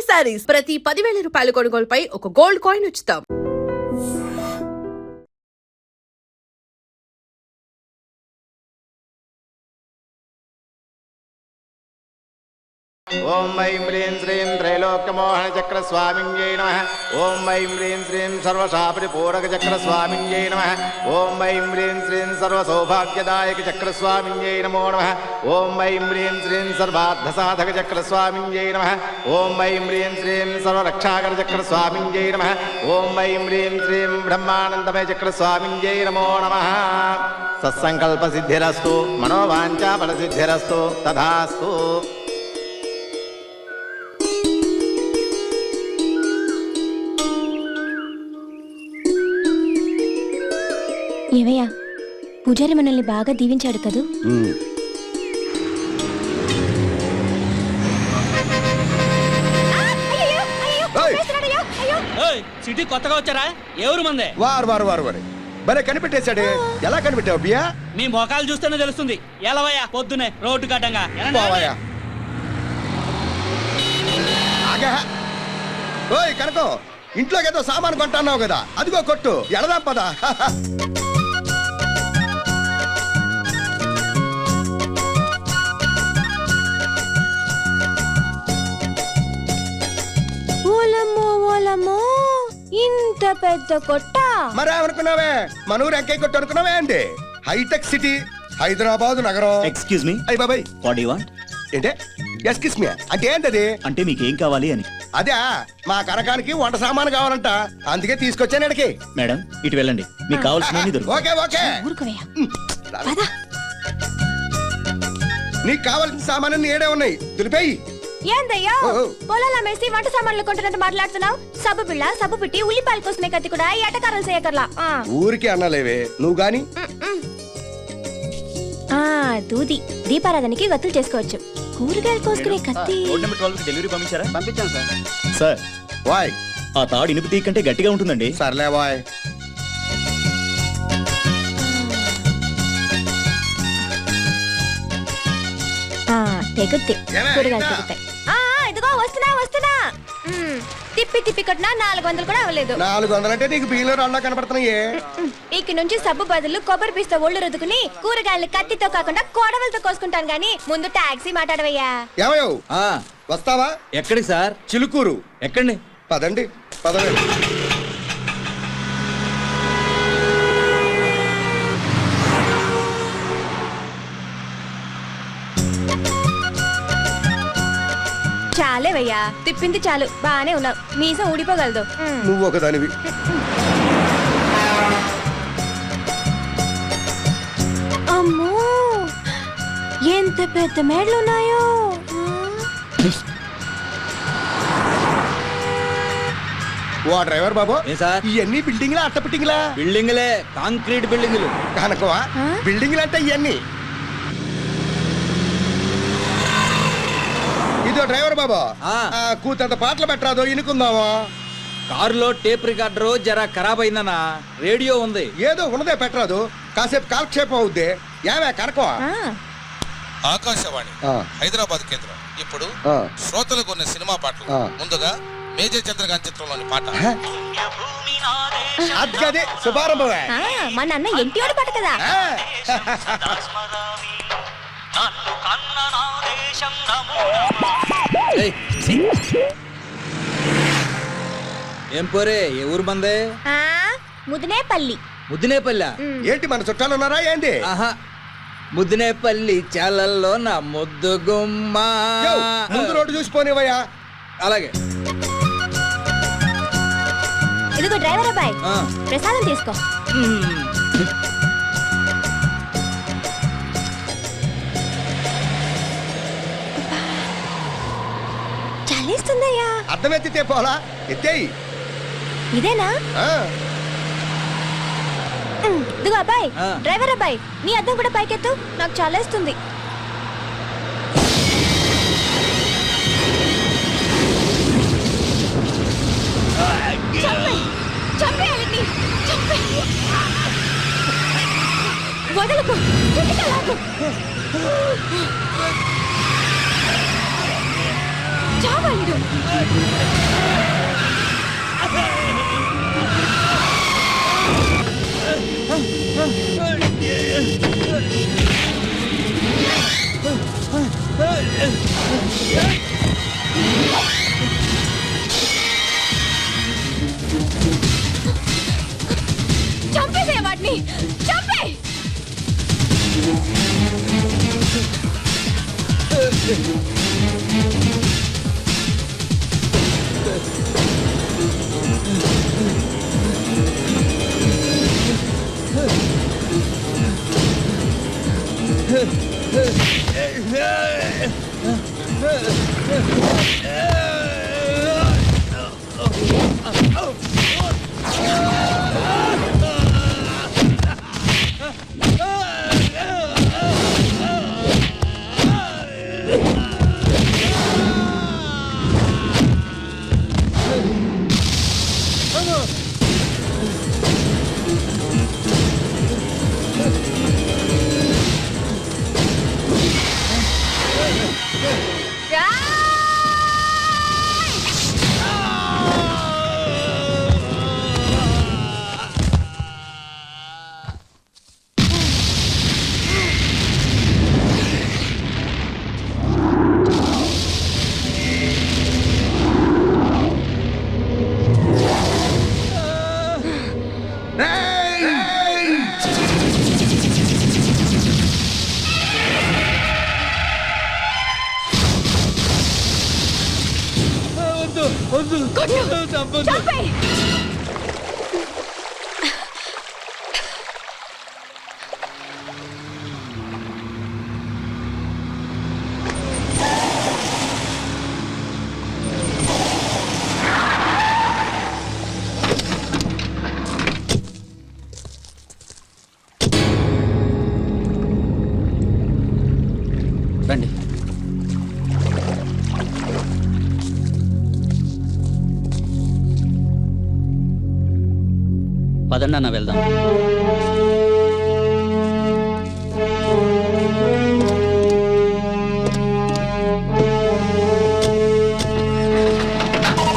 శారీస్ ప్రతి 10,000 రూపాయల కొనుగోలుపై ఒక గోల్డ్ కాయిన్ ఉచితం. ఓం ఐం హ్రీం శ్రీం త్రైలోక్యమోహన చక్ర స్వామిన్యై నమః. ఓం ఐం హ్రీం శ్రీం సర్వశాపరిపూరక చక్ర స్వామిన్యై నమః. ఓం ఐం హ్రీం శ్రీం సర్వసౌభాగ్యదాయక చక్ర స్వామిన్యై నమో నమః. ఓం ఐం హ్రీం శ్రీం సర్వార్థసాధక చక్ర స్వామిన్యై నమః. ఓం ఐం హ్రీం శ్రీం సర్వరక్షాకర చక్ర స్వామిన్యై నమః. ఓం ఐం హ్రీం శ్రీం బ్రహ్మానందమయ చక్ర స్వామిన్యై నమో నమః. సత్సంకల్ప సిద్ధిరస్తు, మనోవాంఛా ఫలసిద్ధిరస్తు, తథాస్తు. ఏవయ్యా, పూజారి మనల్ని బాగా దీవించాడు కదూ. సిటీ కొత్తగా వచ్చారా? ఎవరు మందే? వారు వారు వారు వారు భలే కనిపెట్టేశాడే. ఎలా కనిపెట్టావు బియ్యా? మీ మొఖాలు చూస్తేనే తెలుస్తుంది. ఎలవయ్యా పొద్దునే రోడ్డు కట్టంగా. ఓయ్ కనకం, ఇంట్లోకి ఏదో సామాను కొంటున్నావు కదా, అదిగో కొట్టు. ఎడదాం పదా. ఇంత పెద్ద కొట్ట మరి అనుకున్నావే, మన ఊరు ఎంకే కొట్టు అనుకున్నావే అండి. హైటెక్ సిటీ హైదరాబాద్ నగరం. Excuse me. అయ్య బాబాయ్, వాట్ యు వాంట్? ఏంటే ఎక్స్క్యూజ్ మీ అంటే ఏంటది? అంటే మీకు ఏం కావాలి అని. అదే మా కనకానికి వంట సామాను కావాలంట, అందుకే తీసుకొచ్చాను ఇక్కడికి. మేడం ఇటు వెళ్ళండి, మీకు కావాల్సినవి దొరుకుతాయి. ఓకే ఓకే, నీకు కావాల్సిన సామాను ఏడే ఉన్నాయి, దులిపేయి. ఏందయ్యా పొలాలు అమ్మేసి వంట సామాన్లు కొంటున్నట్టు మాట్లాడుతున్నావు? సబ్బు పిల్ల, సబ్బు పిట్టి, ఉల్లిపాయల కోసమే కత్తి కూడా ఎటకారాలు చేయకర్లా. ఊరికి అన్నలేవే నువ్వు గాని. దూది దీపారాధనకి వత్తులు చేసుకోవచ్చు. కూరగాయలు కోసుకునే కత్తి. డెలివరీ పంపించారా? పంపించాను సార్. సార్ వాయ్, ఆ తాడు ఇనుపు తీ కంటే గట్టిగా ఉంటుందండి. సర్లే వాయ్. తెగుద్ది, కూరగాయలు తెగుతాయి. ఇదిగో వస్తున్నా వస్తున్నా. తిప్పి తిప్పి కొట్టినా 400 కూడా అవ్వలేదు. 400 అంటే నీకు బియ్యంలో రాళ్ళ కనపడుతున్నాయే. ఇక నుంచి సబ్బు బదులు కొబ్బరి పీస్తో ఒళ్ళు రుద్దుకుని కూరగాయలు కత్తితో కాకుండా కోడవలతో కోసుకుంటాను గానీ ముందు టాక్సీ మాట్లాడవయ్యా. ఏమయ్యో వస్తావా? ఎక్కడికి సార్? చిలుకూరు. ఎక్కడి? పదండి పదండి. చాలేవయ్యా, తిప్పింది చాలు. బానే ఉన్నావు, మీసం ఊడిపోగలదు. నువ్వు ఒకదానివి. అమ్మో, ఎంత పెద్ద మేడలున్నాయో. ఓ డ్రైవర్ బాబు, ఇవన్నీ బిల్డింగ్లా అట్ట బిల్డింగ్లా? బిల్డింగ్లే, కాంక్రీట్ బిల్డింగ్లు. కనుకవా బిల్డింగ్లు అంటే ఇవన్నీ? ఇదో డ్రైవర్ బాబా, కూతంత పాటలు పెట్టరాదో ఇనుకుందామా? కారులో టేప్ రికార్డర్ జరా ఖరాబ్ అయిందన్నా. రేడియో ఉంది. ఏదో ఉన్నదే పెట్టరాదు, కాసేపు కాలక్షేపం అవుద్ది. ఏమే కనకవా? ఆకాశవాణి హైదరాబాద్ కేంద్రం ఇప్పుడు శ్రోతలకు ఉన్న సినిమా పాటలు. ముందుగా మేజర్ చంద్రకాంత్ చిత్రంలోని పాట. అదే శుభారంభమే. మా నాన్న ఎన్టీఆర్ పాట కదా. ఏం పోరే, ఏ ఊరు మందే? ముదినేపల్లి. ముద్దినేపల్లి ఏంటి మన చుట్టాలు ఉన్నారా ఏంటి? ఆహా, ముద్దినేపల్లి చాలల్లో నా ముద్దు గుమ్మ. ముందు రోడ్డు చూసిపోనివయ్యా. అలాగే. ఇదిగో డ్రైవర్ అబ్బాయి, ప్రసాదం తీసుకో. చలిస్తుందయ్యా. అర్థం ఎత్తితే పోలా, ఎత్తేయి. ఇదేనా? ఇదిగో అబ్బాయి, డ్రైవర్ అబ్బాయి, నీ అద్దం కూడా పైకెత్తు, నాకు చలేస్తుంది. వదలకు, చావాడు. వద్దు వద్దు చంపొద్దు. చంపేయ్. రండి. పదండి అన్న వెళ్దాం.